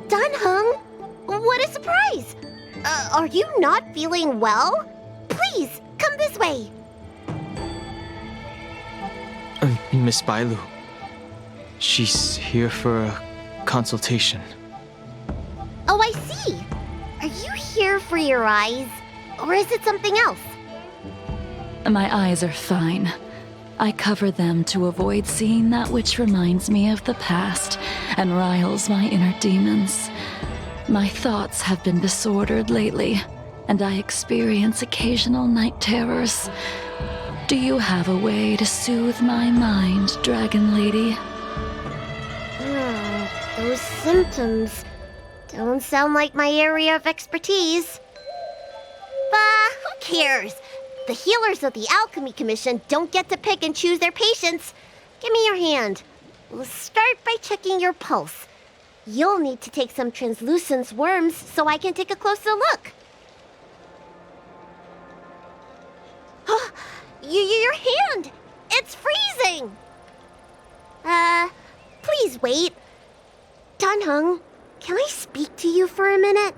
Dunhung, what a surprise! Are you not feeling well? Please, come this way. Miss Bailu. She's here for a consultation. Oh, I see. Are you here for your eyes? Or is it something else? My eyes are fine. I cover them to avoid seeing that which reminds me of the past and riles my inner demons. My thoughts have been disordered lately, and I experience occasional night terrors. Do you have a way to soothe my mind, Dragon Lady? Those symptoms don't sound like my area of expertise. But who cares? The healers of the Alchemy Commission don't get to pick and choose their patients. Give me your hand. We'll start by checking your pulse. You'll need to take some translucent worms so I can take a closer look. Your hand! It's freezing! Please wait. Dunhung, can I speak to you for a minute?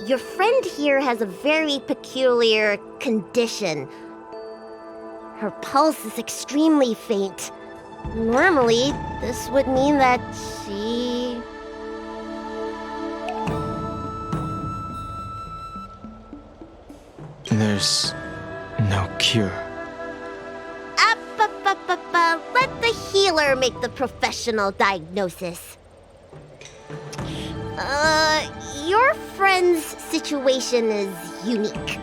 Your friend here has a very peculiar condition. Her pulse is extremely faint. Normally, this would mean that she... There's no cure. Let the healer make the professional diagnosis. Your friend's situation is unique.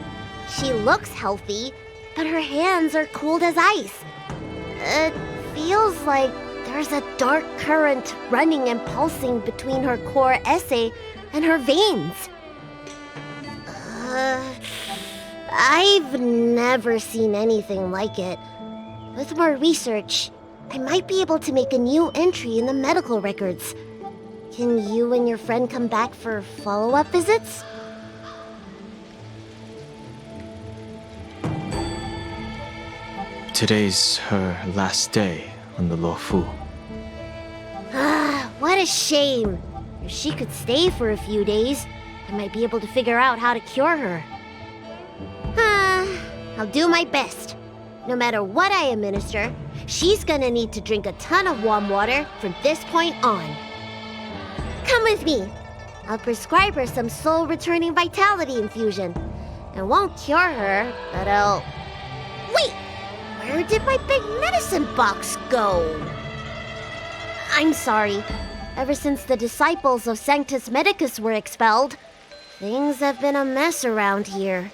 She looks healthy, but her hands are cold as ice. It feels like there's a dark current running and pulsing between her core esse and her veins. I've never seen anything like it. With more research, I might be able to make a new entry in the medical records. Can you and your friend come back for follow-up visits? Today's her last day on the Luofu. What a shame. If she could stay for a few days, I might be able to figure out how to cure her. I'll do my best. No matter what I administer, she's gonna need to drink a ton of warm water from this point on. Come with me. I'll prescribe her some soul-returning vitality infusion. It won't cure her, but I'll... Wait! Where did my big medicine box go? I'm sorry. Ever since the disciples of Sanctus Medicus were expelled, things have been a mess around here.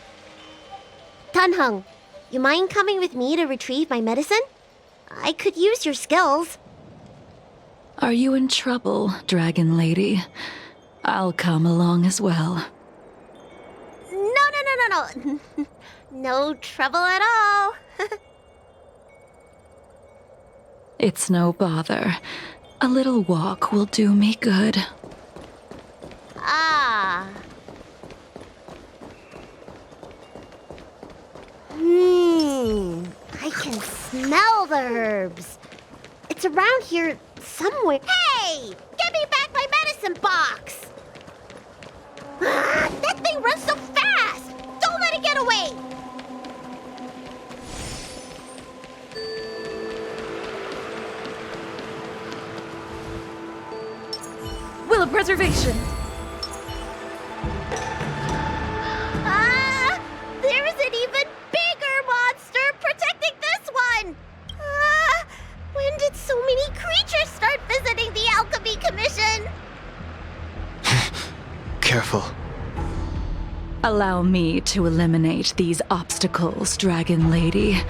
Dunhung, you mind coming with me to retrieve my medicine? I could use your skills. Are you in trouble, Dragon Lady? I'll come along as well. No. No trouble at all. It's no bother. A little walk will do me good. I can smell the herbs. It's around here somewhere. Hey! Give me back my medicine box! That thing runs so fast! Don't let it get away! Will of Preservation! There is an even bigger monster protecting this one! When did so many creatures start visiting the Alchemy Commission? Careful. Allow me to eliminate these obstacles, Dragon Lady.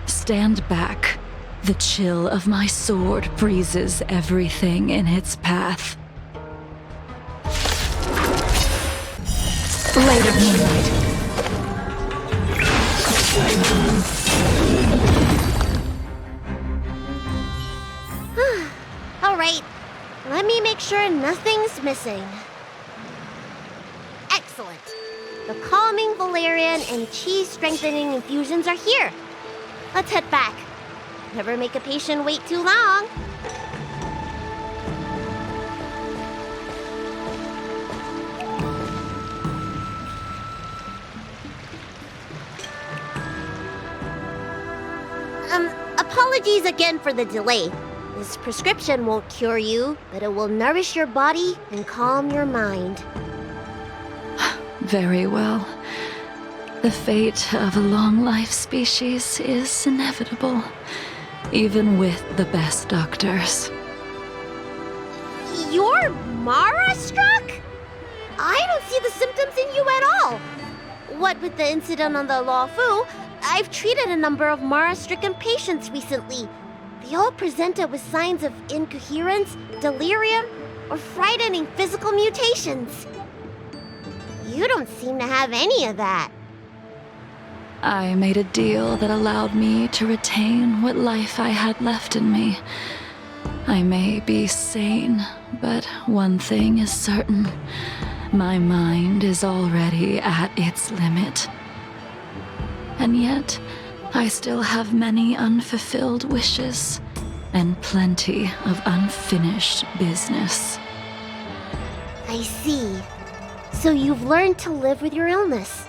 Stand back. The chill of my sword freezes everything in its path. Blade of Moonlight. All right, let me make sure nothing's missing. Excellent. The calming valerian and chi strengthening infusions are here. Let's head back. Never make a patient wait too long. Apologies again for the delay. This prescription won't cure you, but it will nourish your body and calm your mind. Very well. The fate of a long-life species is inevitable, even with the best doctors. You're Mara-struck? I don't see the symptoms in you at all. What with the incident on the Law Fu, I've treated a number of Mara-stricken patients recently. They all presented with signs of incoherence, delirium, or frightening physical mutations. You don't seem to have any of that. I made a deal that allowed me to retain what life I had left in me. I may be sane, but one thing is certain. My mind is already at its limit. And yet, I still have many unfulfilled wishes and plenty of unfinished business. I see. So you've learned to live with your illness.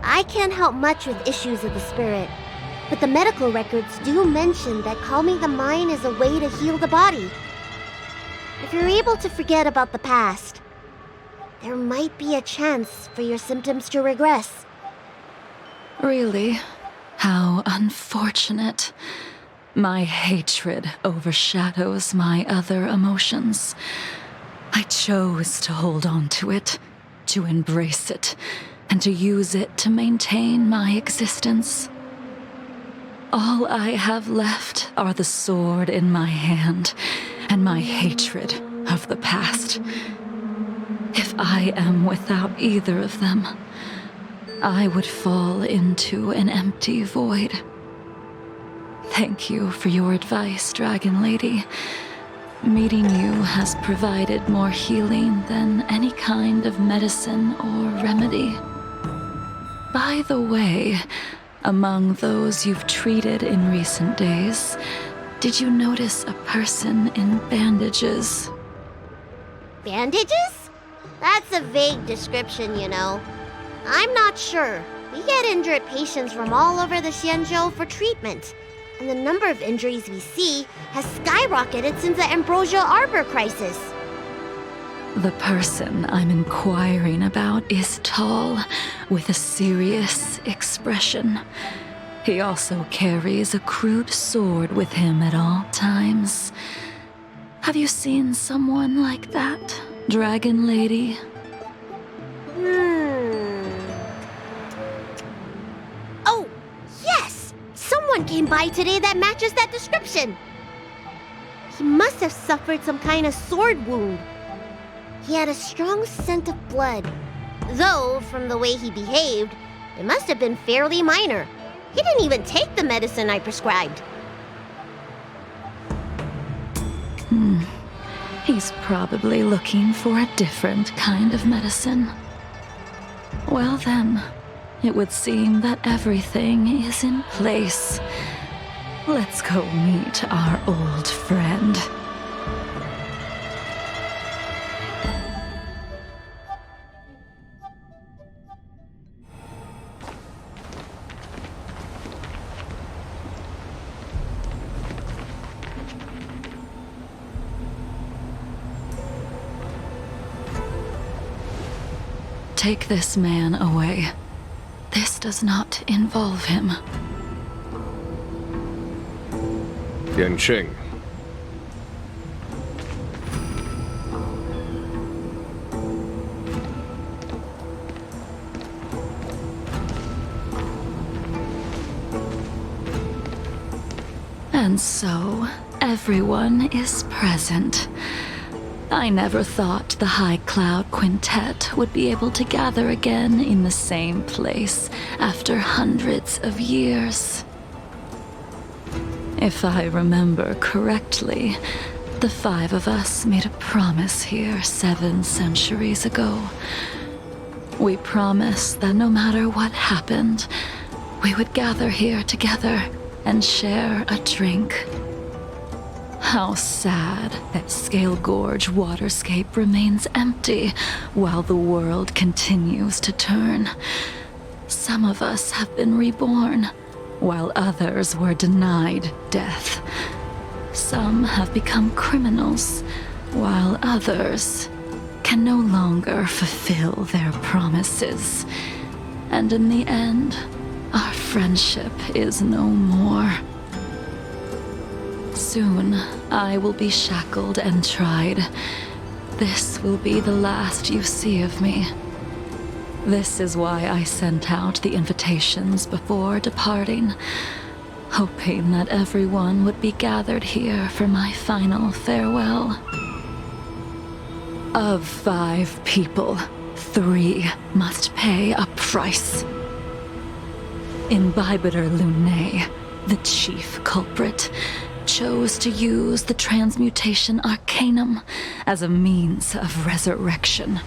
I can't help much with issues of the spirit, but the medical records do mention that calming the mind is a way to heal the body. If you're able to forget about the past, there might be a chance for your symptoms to regress. Really? How unfortunate. My hatred overshadows my other emotions. I chose to hold on to it, to embrace it, and to use it to maintain my existence. All I have left are the sword in my hand and my hatred of the past. If I am without either of them, I would fall into an empty void. Thank you for your advice, Dragon Lady. Meeting you has provided more healing than any kind of medicine or remedy. By the way, among those you've treated in recent days, did you notice a person in bandages? Bandages? That's a vague description, you know. I'm not sure. We get injured patients from all over the Xianzhou for treatment, and the number of injuries we see has skyrocketed since the Ambrosial Arbor crisis. The person I'm inquiring about is tall, with a serious expression. He also carries a crude sword with him at all times. Have you seen someone like that, Dragon Lady? Oh, yes! Someone came by today that matches that description. He must have suffered some kind of sword wound. He had a strong scent of blood. Though, from the way he behaved, it must have been fairly minor. He didn't even take the medicine I prescribed. He's probably looking for a different kind of medicine. Well then, it would seem that everything is in place. Let's go meet our old friend. Take this man away. This does not involve him. Yanqing. And so, everyone is present. I never thought the High Cloud Quintet would be able to gather again in the same place after hundreds of years. If I remember correctly, the five of us made a promise here 7 centuries ago. We promised that no matter what happened, we would gather here together and share a drink. How sad that Scale Gorge waterscape remains empty while the world continues to turn. Some of us have been reborn, while others were denied death. Some have become criminals, while others can no longer fulfill their promises. And in the end, our friendship is no more. Soon, I will be shackled and tried. This will be the last you see of me. This is why I sent out the invitations before departing, hoping that everyone would be gathered here for my final farewell. Of 5 people, 3 must pay a price. Imbibitor Lunae, the chief culprit, chose to use the transmutation arcanum as a means of resurrection,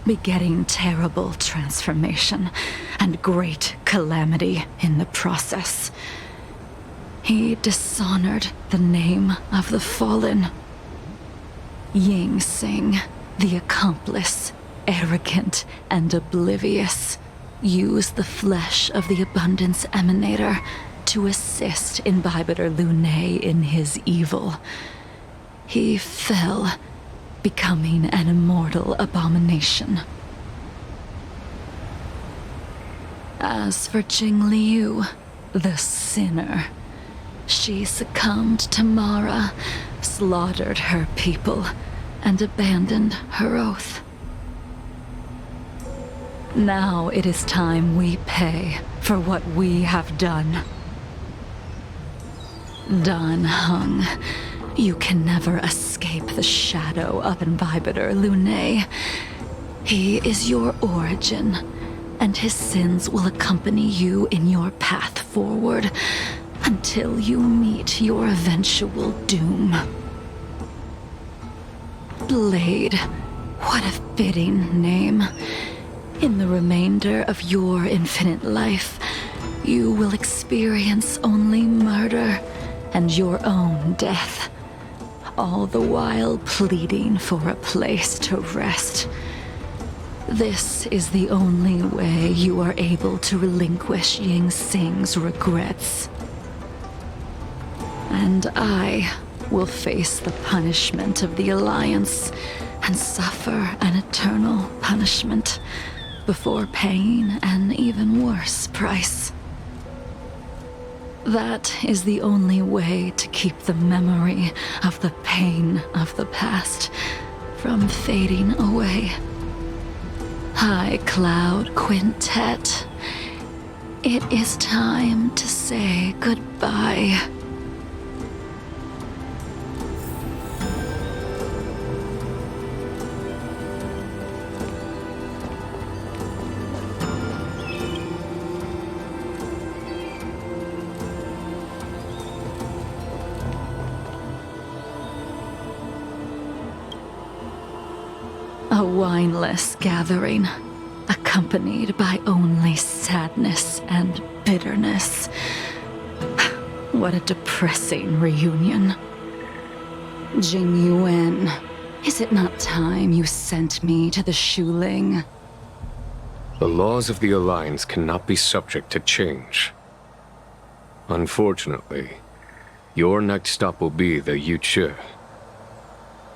begetting terrible transformation and great calamity in the process. He dishonored the name of the fallen. Ying Sing, the accomplice, arrogant and oblivious, used the flesh of the Abundance Emanator to assist Imbibitor Lunae in his evil. He fell, becoming an immortal abomination. As for Jing Liu, the sinner, she succumbed to Mara, slaughtered her people, and abandoned her oath. Now it is time we pay for what we have done. Dan Heng, you can never escape the shadow of Imbibitor Lunae. He is your origin, and his sins will accompany you in your path forward until you meet your eventual doom. Blade, what a fitting name. In the remainder of your infinite life, you will experience only murder and your own death, all the while pleading for a place to rest. This is the only way you are able to relinquish Ying Sing's regrets. And I will face the punishment of the Alliance and suffer an eternal punishment before paying an even worse price. That is the only way to keep the memory of the pain of the past from fading away. High Cloud Quintet, it is time to say goodbye. A wineless gathering, accompanied by only sadness and bitterness. What a depressing reunion. Jing Yuan, is it not time you sent me to the Shuling? The laws of the Alliance cannot be subject to change. Unfortunately, your next stop will be the Yuchi.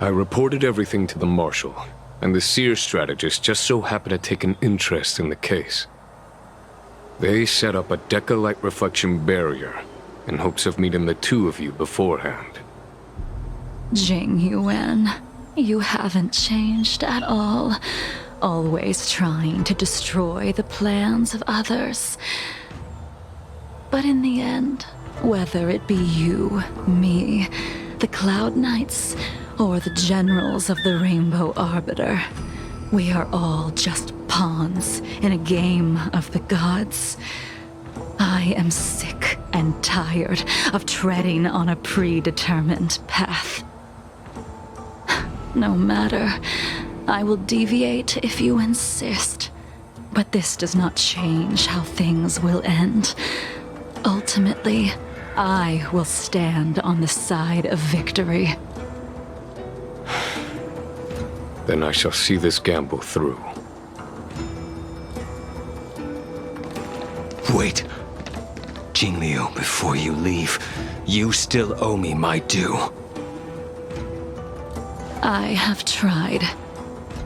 I reported everything to the Marshal, and the Seer strategist just so happened to take an interest in the case. They set up a Deca-light reflection barrier in hopes of meeting the 2 of you beforehand. Jing Yuan, you haven't changed at all. Always trying to destroy the plans of others. But in the end, whether it be you, me, the Cloud Knights, or the generals of the Rainbow Arbiter, we are all just pawns in a game of the gods. I am sick and tired of treading on a predetermined path. No matter, I will deviate if you insist, but this does not change how things will end. Ultimately, I will stand on the side of victory. Then I shall see this gamble through. Wait. Jingliu, before you leave, you still owe me my due. I have tried.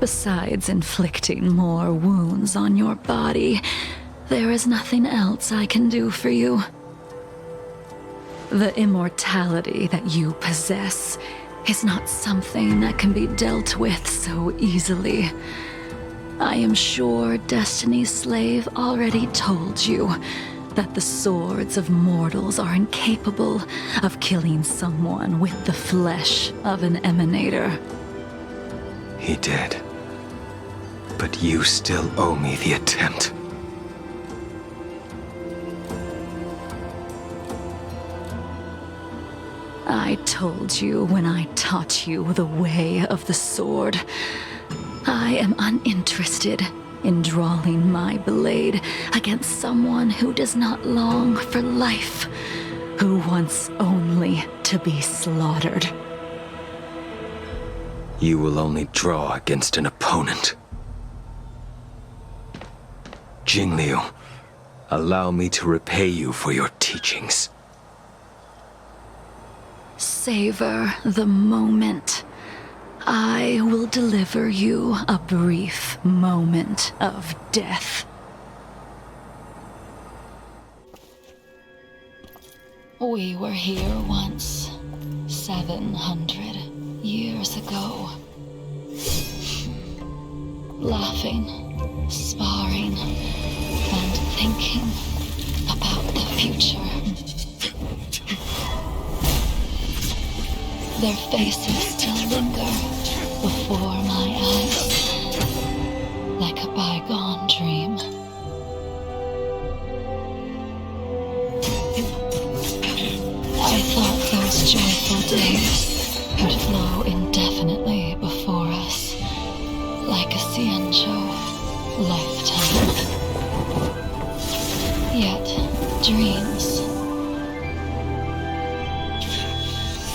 Besides inflicting more wounds on your body, there is nothing else I can do for you. The immortality that you possess is not something that can be dealt with so easily. I am sure Destiny's slave already told you that the swords of mortals are incapable of killing someone with the flesh of an emanator. He did. But you still owe me the attempt. I told you when I taught you the way of the sword. I am uninterested in drawing my blade against someone who does not long for life, who wants only to be slaughtered. You will only draw against an opponent. Jingliu, allow me to repay you for your teachings. Savor the moment. I will deliver you a brief moment of death. We were here once, 700 years ago. Laughing, sparring, and thinking about the future. Their faces still linger before my eyes, like a bygone dream. I thought those joyful days would flow indefinitely before us, like a Ciencho lifetime. Yet, dreams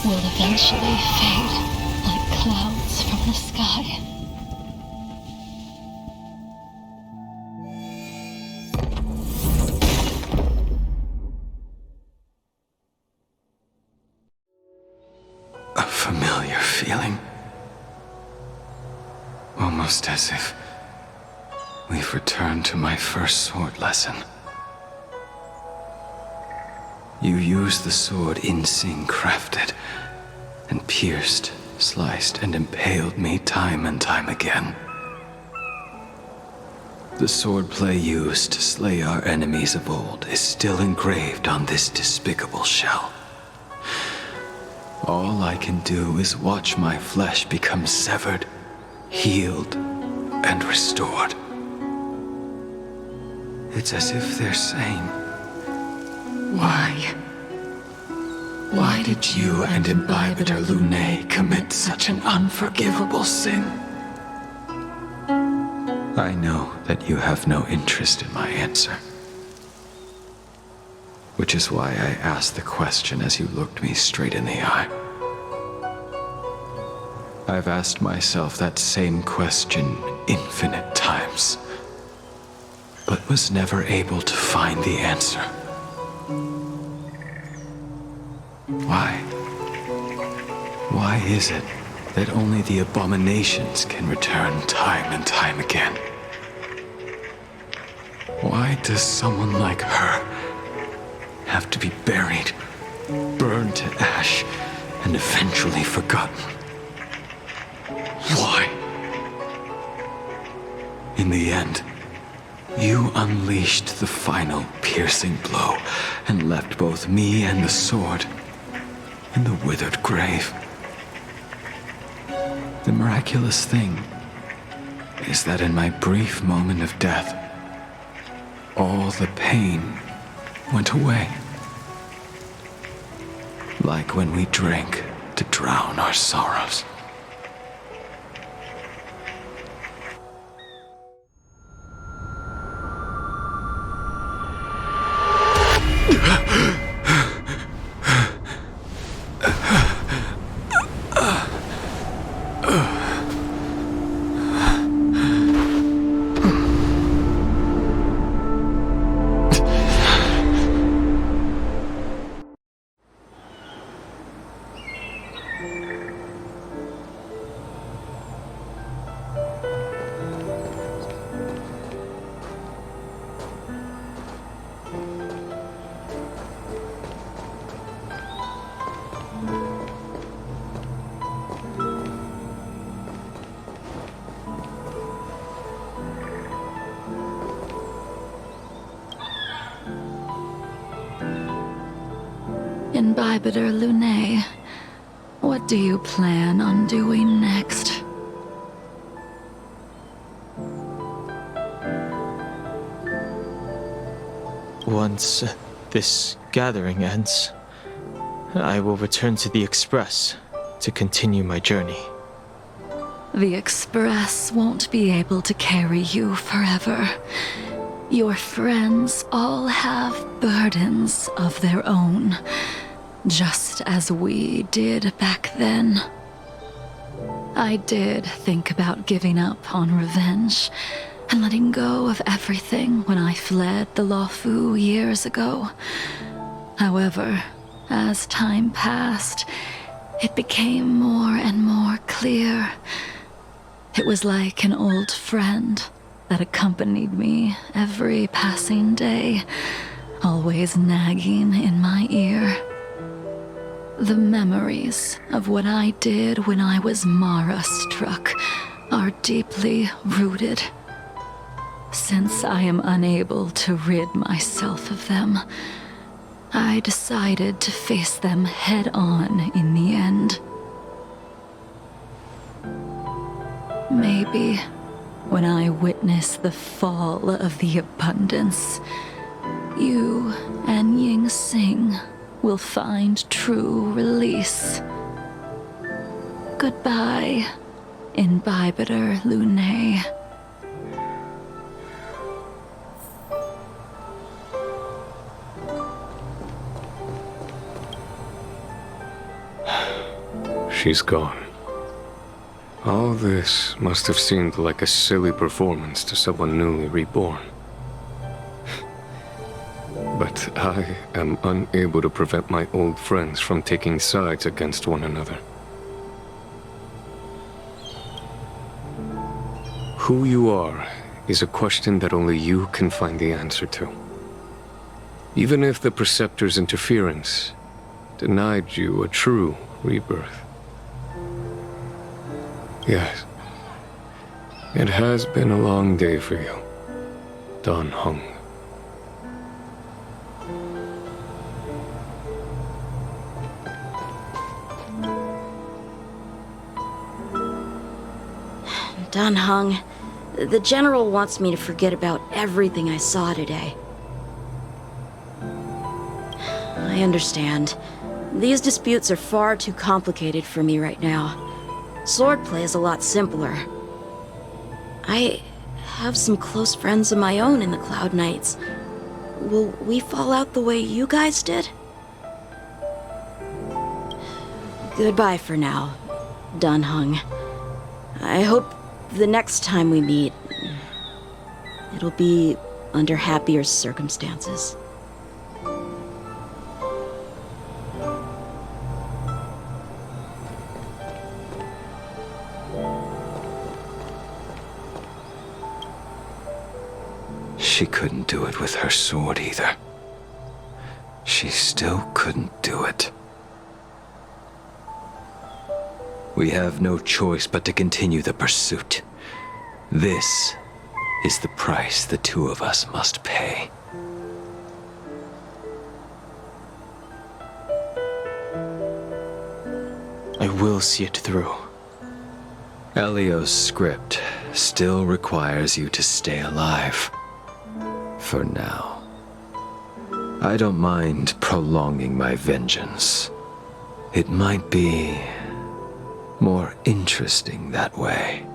will eventually fade like clouds from the sky. A familiar feeling. Almost as if we've returned to my first sword lesson. You used the sword Insing crafted, and pierced, sliced, and impaled me time and time again. The swordplay used to slay our enemies of old is still engraved on this despicable shell. All I can do is watch my flesh become severed, healed, and restored. It's as if they're saying, Why? Why did you and Imbibitor Lunae commit such an unforgivable sin? I know that you have no interest in my answer. Which is why I asked the question as you looked me straight in the eye. I've asked myself that same question infinite times, but was never able to find the answer. Why? Why is it that only the abominations can return time and time again? Why does someone like her have to be buried, burned to ash, and eventually forgotten? Why? In the end, you unleashed the final piercing blow and left both me and the sword in the withered grave. The miraculous thing is that in my brief moment of death, all the pain went away. Like when we drink to drown our sorrows. Imbibitor Lunae, what do you plan on doing next? Once this gathering ends, I will return to the Express to continue my journey. The Express won't be able to carry you forever. Your friends all have burdens of their own, just as we did back then. I did think about giving up on revenge and letting go of everything when I fled the Luofu years ago. However, as time passed, it became more and more clear. It was like an old friend that accompanied me every passing day, always nagging in my ear. The memories of what I did when I was Mara-struck are deeply rooted. Since I am unable to rid myself of them, I decided to face them head-on in the end. Maybe when I witness the fall of the abundance, you and Ying Sing will find true release. Goodbye, Imbibitor Lunae. She's gone. All this must have seemed like a silly performance to someone newly reborn. But I am unable to prevent my old friends from taking sides against one another. Who you are is a question that only you can find the answer to. Even if the Preceptor's interference denied you a true rebirth. Yes, it has been a long day for you, Dan Heng. Dan Heng, the General wants me to forget about everything I saw today. I understand. These disputes are far too complicated for me right now. Swordplay is a lot simpler. I have some close friends of my own in the Cloud Knights. Will we fall out the way you guys did? Goodbye for now, Dan Heng. I hope the next time we meet, it'll be under happier circumstances. She couldn't do it with her sword either. She still couldn't do it. We have no choice but to continue the pursuit. This is the price the two of us must pay. I will see it through. Elio's script still requires you to stay alive. For now. I don't mind prolonging my vengeance. It might be more interesting that way.